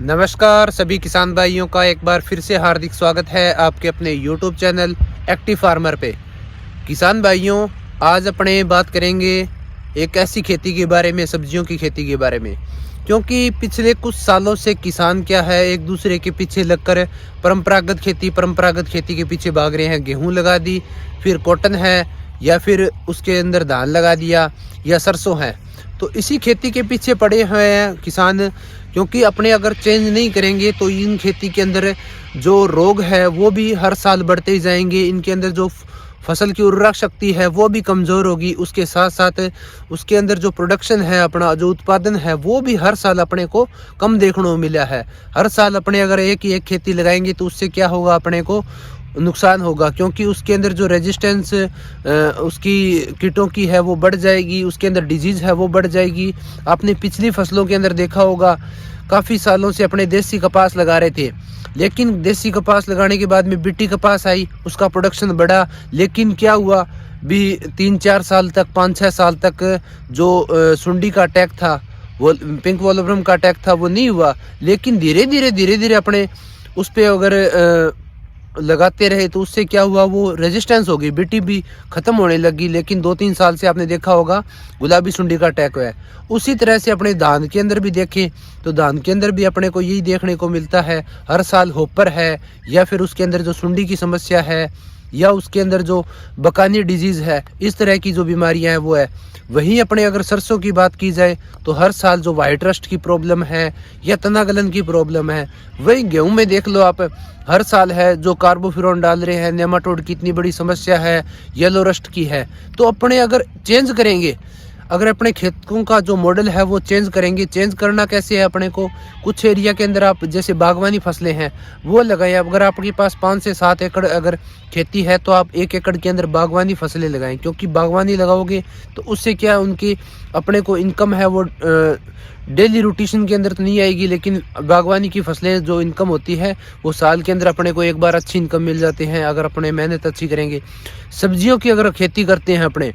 नमस्कार सभी किसान भाइयों का एक बार फिर से हार्दिक स्वागत है आपके अपने YouTube चैनल एक्टिव फार्मर पे। किसान भाइयों, आज अपने बात करेंगे एक ऐसी खेती के बारे में, सब्जियों की खेती के बारे में, क्योंकि पिछले कुछ सालों से किसान क्या है, एक दूसरे के पीछे लगकर परंपरागत खेती के पीछे भाग रहे हैं। गेहूं लगा दी, फिर कॉटन है, या फिर उसके अंदर धान लगा दिया, या सरसों है। तो इसी खेती के पीछे पड़े हुए हैं किसान, क्योंकि अपने अगर चेंज नहीं करेंगे तो इन खेती के अंदर जो रोग है वो भी हर साल बढ़ते ही जाएंगे। इनके अंदर जो फसल की उर्वरक शक्ति है वो भी कमज़ोर होगी। उसके साथ साथ उसके अंदर जो प्रोडक्शन है, अपना जो उत्पादन है, वो भी हर साल अपने को कम देखने को मिला है। हर साल अपने अगर एक ही एक खेती लगाएंगे तो उससे क्या होगा, अपने को नुकसान होगा, क्योंकि उसके अंदर जो रेजिस्टेंस उसकी कीटों की है वो बढ़ जाएगी, उसके अंदर डिजीज़ है वो बढ़ जाएगी। आपने पिछली फसलों के अंदर देखा होगा, काफ़ी सालों से अपने देसी कपास लगा रहे थे, लेकिन देसी कपास लगाने के बाद में बिट्टी कपास आई, उसका प्रोडक्शन बढ़ा, लेकिन क्या हुआ, भी 3-4 साल तक, 5-6 साल तक जो सुंडी का अटैक था, वो पिंक वॉलवर्म का अटैक था, वो नहीं हुआ। लेकिन धीरे धीरे अपने उस पर अगर लगाते रहे तो उससे क्या हुआ, वो रेजिस्टेंस हो गई, बिट्टी भी खत्म होने लगी। लेकिन 2-3 साल से आपने देखा होगा गुलाबी सुंडी का अटैक हुआ है। उसी तरह से अपने धान के अंदर भी देखें तो धान के अंदर भी अपने को यही देखने को मिलता है, हर साल होपर है, या फिर उसके अंदर जो सुंडी की समस्या है, या उसके अंदर जो बकानी डिजीज़ है, इस तरह की जो बीमारियां हैं वो है। वहीं अपने अगर सरसों की बात की जाए तो हर साल जो वाइट रस्ट की प्रॉब्लम है या तना गलन की प्रॉब्लम है, वही गेहूं में देख लो आप, हर साल है जो कार्बोफ्यूरॉन डाल रहे हैं, नेमाटोड की इतनी बड़ी समस्या है, येलो रस्ट की है। तो अपने अगर चेंज करेंगे, अगर अपने खेतों का जो मॉडल है वो चेंज करेंगे। चेंज करना कैसे है, अपने को कुछ एरिया के अंदर आप जैसे बागवानी फसलें हैं वो लगाएं। अगर आपके पास 5 से 7 एकड़ अगर खेती है तो आप 1 एकड़ के अंदर बागवानी फसलें लगाएं, क्योंकि बागवानी लगाओगे तो उससे क्या, उनकी अपने को इनकम है वो डेली रूटीशन के अंदर तो नहीं आएगी, लेकिन बागवानी की फसलें जो इनकम होती है वो साल के अंदर अपने को एक बार अच्छी इनकम मिल जाती है, अगर अपने मेहनत अच्छी करेंगे। सब्जियों की अगर खेती करते हैं अपने,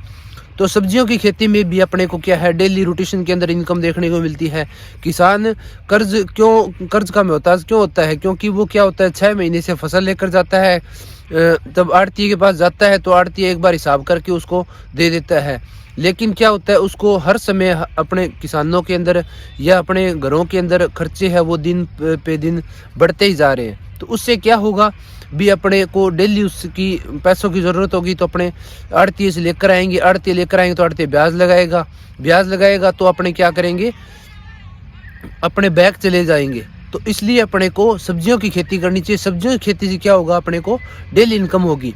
तो सब्जियों की खेती में भी अपने को क्या है, डेली रूटीशन के अंदर इनकम देखने को मिलती है। किसान कर्ज का मोहताज क्यों होता है, क्योंकि वो क्या होता है, 6 महीने से फसल लेकर जाता है, तब आड़ती के पास जाता है तो आड़ती एक बार हिसाब करके उसको दे देता है। लेकिन क्या होता है, उसको हर समय अपने किसानों के अंदर या अपने घरों के अंदर खर्चे है वो दिन पे दिन बढ़ते ही जा रहे हैं। तो उससे क्या होगा, भी अपने को डेली उसकी पैसों की ज़रूरत होगी, तो अपने आड़ती से लेकर आएंगे, तो आड़ती ब्याज लगाएगा तो अपने क्या करेंगे, अपने बैग चले जाएंगे। तो इसलिए अपने को सब्जियों की खेती करनी चाहिए। सब्जियों की खेती से क्या होगा, अपने को डेली इनकम होगी।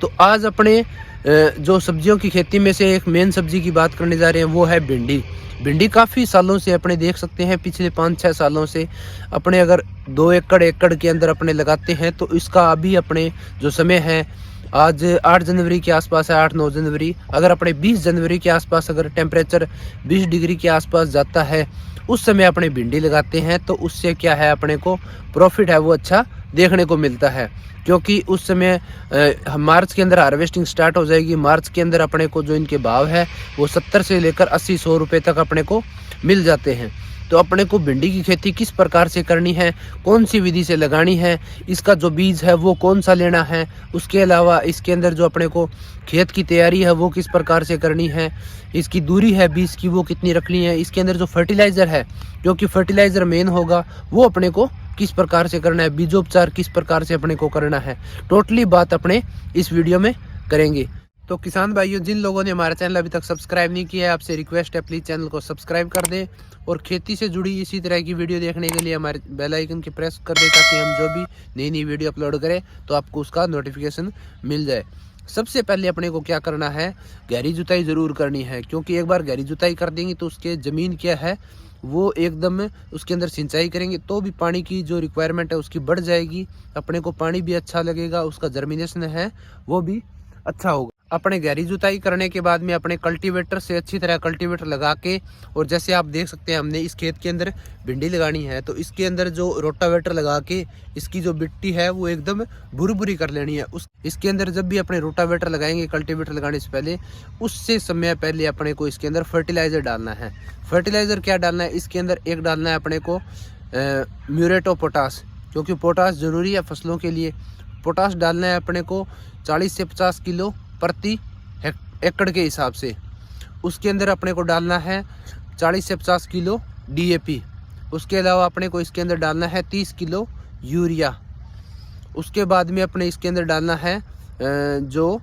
तो आज अपने जो सब्जियों की खेती में से एक मेन सब्जी की बात करने जा रहे हैं वो है भिंडी। भिंडी काफ़ी सालों से अपने देख सकते हैं, पिछले 5-6 सालों से अपने अगर 2 एकड़ के अंदर अपने लगाते हैं तो इसका अभी अपने जो समय है, आज 8 जनवरी के आसपास है, 8-9 जनवरी, अगर अपने 20 जनवरी के आसपास अगर टेम्परेचर 20 डिग्री के आसपास जाता है, उस समय अपने भिंडी लगाते हैं तो उससे क्या है, अपने को प्रॉफिट है वो अच्छा देखने को मिलता है। क्योंकि उस समय मार्च के अंदर हार्वेस्टिंग स्टार्ट हो जाएगी। मार्च के अंदर अपने को जो इनके भाव है वो 70 से लेकर 80-100 रुपये तक अपने को मिल जाते हैं। तो अपने को भिंडी की खेती किस प्रकार से करनी है, कौन सी विधि से लगानी है, इसका जो बीज है वो कौन सा लेना है, उसके अलावा इसके अंदर जो अपने को खेत की तैयारी है वो किस प्रकार से करनी है, इसकी दूरी है बीज की वो कितनी रखनी है, इसके अंदर जो फर्टिलाइज़र है, जो कि फर्टिलाइज़र मेन होगा, वो अपने को किस प्रकार से करना है, बीजोपचार किस प्रकार से अपने को करना है, टोटली बात अपने इस वीडियो में करेंगे। तो किसान भाइयों, जिन लोगों ने हमारा चैनल अभी तक सब्सक्राइब नहीं किया है, आपसे रिक्वेस्ट है प्लीज़ चैनल को सब्सक्राइब कर दें, और खेती से जुड़ी इसी तरह की वीडियो देखने के लिए हमारे बेल आइकन की प्रेस कर दें, ताकि हम जो भी नई वीडियो अपलोड करें तो आपको उसका नोटिफिकेशन मिल जाए। सबसे पहले अपने को क्या करना है, गहरी जुताई ज़रूर करनी है, क्योंकि एक बार गहरी जुताई कर देंगे तो उसके ज़मीन क्या है वो एकदम उसके अंदर सिंचाई करेंगे तो भी पानी की जो रिक्वायरमेंट है उसकी बढ़ जाएगी, अपने को पानी भी अच्छा लगेगा, उसका जर्मिनेशन है वो भी अच्छा होगा। अपने गहरी जुताई करने के बाद में अपने कल्टीवेटर से अच्छी तरह कल्टीवेटर लगा के, और जैसे आप देख सकते हैं हमने इस खेत के अंदर भिंडी लगानी है तो इसके अंदर जो रोटावेटर लगा के इसकी जो मिट्टी है वो एकदम भुरी कर लेनी है। उस इसके अंदर जब भी अपने रोटावेटर लगाएंगे कल्टीवेटर लगाने से पहले, उससे समय पहले अपने को इसके अंदर फर्टिलाइज़र डालना है। फर्टिलाइज़र क्या डालना है, इसके अंदर एक डालना है अपने को म्यूरेट ऑफ पोटास, क्योंकि पोटास ज़रूरी है फसलों के लिए। पोटास डालना है अपने को 40 से 50 किलो प्रति एकड़ के हिसाब से। उसके अंदर अपने को डालना है 40 से 50 किलो DAP। उसके अलावा अपने को इसके अंदर डालना है 30 किलो यूरिया। उसके बाद में अपने इसके अंदर डालना है जो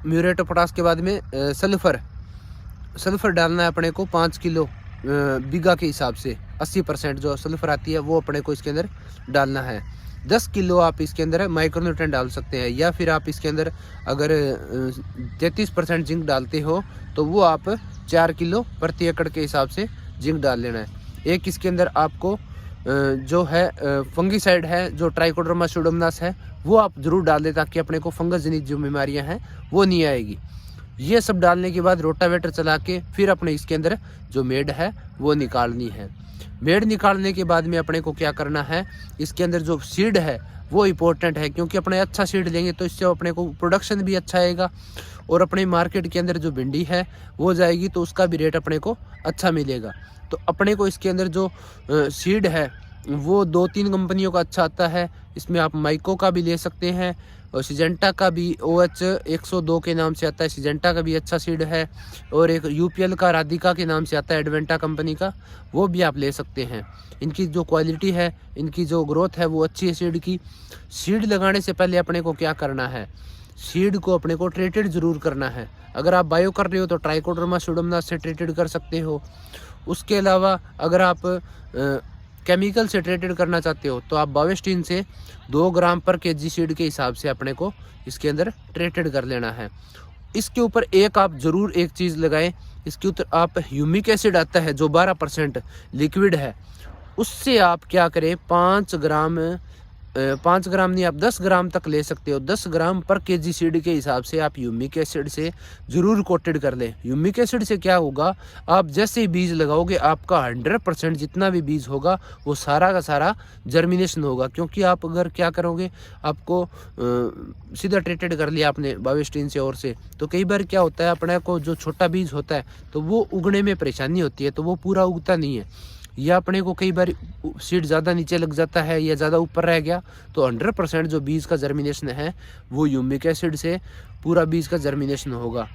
म्यूरेट ऑफ पोटास के बाद में सल्फ़र डालना है अपने को 5 किलो बीघा के हिसाब से। 80% जो सल्फ़र आती है वो अपने को इसके अंदर डालना है। 10 किलो आप इसके अंदर माइक्रोन्यूट्रेंट डाल सकते हैं, या फिर आप इसके अंदर अगर 33% जिंक डालते हो तो वो आप 4 किलो प्रति एकड़ के हिसाब से जिंक डाल लेना है। एक इसके अंदर आपको जो है फंगीसाइड है, जो ट्राइकोडर्मा स्यूडोमोनास है, वो आप जरूर डाल दें ताकि अपने को फंगस जनित जो बीमारियां हैं वो नहीं आएगी। ये सब डालने के बाद रोटावेटर चला के फिर अपने इसके अंदर जो मेड़ है वो निकालनी है। मेड़ निकालने के बाद में अपने को क्या करना है, इसके अंदर जो सीड है वो इम्पोर्टेंट है, क्योंकि अपने अच्छा सीड लेंगे तो इससे अपने को प्रोडक्शन भी अच्छा आएगा और अपने मार्केट के अंदर जो भिंडी है वो जाएगी तो उसका भी रेट अपने को अच्छा मिलेगा। तो अपने को इसके अंदर जो सीड है वो 2-3 कंपनियों का अच्छा आता है। इसमें आप माइको का भी ले सकते हैं और सिजेंटा का भी OH 102 के नाम से आता है, सिजेंटा का भी अच्छा सीड है। और एक UPL का राधिका के नाम से आता है एडवेंटा कंपनी का, वो भी आप ले सकते हैं। इनकी जो क्वालिटी है, इनकी जो ग्रोथ है वो अच्छी है सीड की। सीड लगाने से पहले अपने को क्या करना है, सीड को अपने को ट्रीटेड ज़रूर करना है। अगर आप बायो कर रहे हो तो ट्राइकोडर्मा स्यूडोमोनास से ट्रीटेड कर सकते हो। उसके अलावा अगर आप केमिकल से ट्रीटेड करना चाहते हो तो आप बावेस्टीन से 2 ग्राम पर kg सीड के हिसाब से अपने को इसके अंदर ट्रीटेड कर लेना है। इसके ऊपर आप ज़रूर एक चीज़ लगाएं, इसके ऊपर आप ह्यूमिक एसिड आता है जो 12% लिक्विड है, उससे आप क्या करें 5 ग्राम नहीं, आप 10 ग्राम तक ले सकते हो। 10 ग्राम पर kg सीड के हिसाब से आप ह्यूमिक एसिड से ज़रूर कोटेड कर लें। ह्यूमिक एसिड से क्या होगा, आप जैसे ही बीज लगाओगे आपका 100% जितना भी बीज होगा वो सारा का सारा जर्मिनेशन होगा। क्योंकि आप अगर क्या करोगे, आपको सीधा ट्रीटेड कर लिया आपने बावेस्टीन से और से, तो कई बार क्या होता है अपने को जो छोटा बीज होता है तो वो उगने में परेशानी होती है, तो वो पूरा उगता नहीं है। या अपने को कई बार सीड ज़्यादा नीचे लग जाता है या ज़्यादा ऊपर रह गया, तो 100% जो बीज का जर्मिनेशन है वो ह्यूमिक एसिड से पूरा बीज का जर्मिनेशन होगा।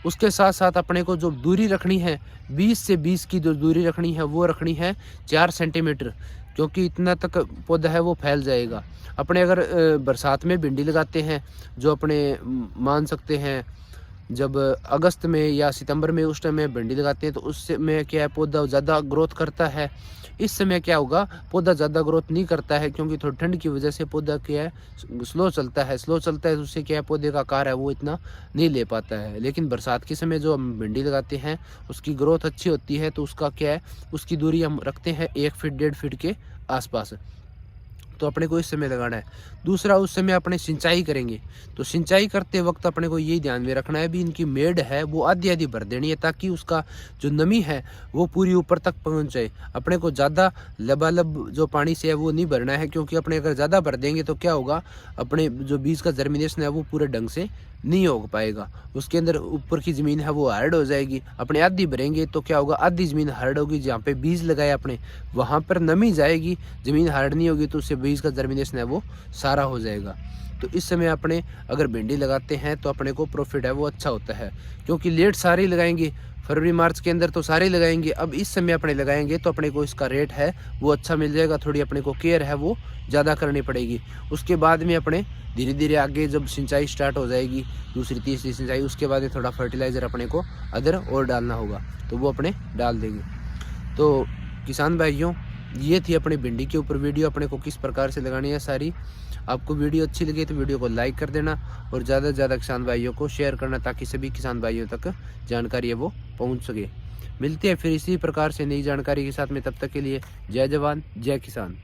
उसके साथ साथ अपने को जो दूरी रखनी है 20 से 20 की जो दूरी रखनी है वो रखनी है 4 सेंटीमीटर, क्योंकि इतना तक पौधा है वो फैल जाएगा। अपने अगर बरसात में भिंडी लगाते हैं, जो अपने मान सकते हैं जब अगस्त में या सितंबर में उस टाइम में भिंडी लगाते हैं तो उससे में क्या है पौधा ज़्यादा ग्रोथ करता है। इस समय क्या होगा, पौधा ज़्यादा ग्रोथ नहीं करता है, क्योंकि थोड़ी ठंड की वजह से पौधा क्या है स्लो चलता है तो उससे क्या है पौधे का आकार है वो इतना नहीं ले पाता है। लेकिन बरसात के समय जो हम भिंडी लगाते हैं उसकी ग्रोथ अच्छी होती है, तो उसका क्या है उसकी दूरी हम रखते हैं 1 फीट 1.5 फीट के आसपास। तो अपने को इस समय लगाना है। दूसरा, उस समय अपने सिंचाई करेंगे तो सिंचाई करते वक्त अपने को यही ध्यान में रखना है भी इनकी मेड़ है वो आधी आधी भर देनी है, ताकि उसका जो नमी है वो पूरी ऊपर तक पहुंच जाए। अपने को ज़्यादा लबालब जो पानी से है वो नहीं भरना है, क्योंकि अपने अगर ज़्यादा भर देंगे तो क्या होगा, अपने जो बीज का जर्मिनेशन है वो पूरे ढंग से नहीं हो पाएगा। उसके अंदर ऊपर की ज़मीन है वो हार्ड हो जाएगी। अपने आधी भरेंगे तो क्या होगा, आधी ज़मीन हार्ड होगी, जहाँ पे बीज लगाए अपने वहाँ पर नमी जाएगी, ज़मीन हार्ड नहीं होगी तो उससे बीज का जर्मिनेशन है वो सारा हो जाएगा। तो इस समय अपने अगर भिंडी लगाते हैं तो अपने को प्रॉफिट है वो अच्छा होता है, क्योंकि लेट सारे लगाएंगे, फरवरी मार्च के अंदर तो सारे लगाएंगे। अब इस समय अपने लगाएंगे तो अपने को इसका रेट है वो अच्छा मिल जाएगा। थोड़ी अपने को केयर है वो ज़्यादा करनी पड़ेगी। उसके बाद में अपने धीरे धीरे आगे जब सिंचाई स्टार्ट हो जाएगी, दूसरी तीसरी सिंचाई, उसके बाद में थोड़ा फर्टिलाइज़र अपने को अदर और डालना होगा तो वो अपने डाल देंगे। तो किसान भाइयों, ये थी अपनी भिंडी के ऊपर वीडियो, अपने को किस प्रकार से लगानी है सारी। आपको वीडियो अच्छी लगी तो वीडियो को लाइक कर देना और ज़्यादा से ज़्यादा किसान भाइयों को शेयर करना, ताकि सभी किसान भाइयों तक जानकारी है वो पहुंच सके। मिलते हैं फिर इसी प्रकार से नई जानकारी के साथ में, तब तक के लिए जय जवान जय किसान।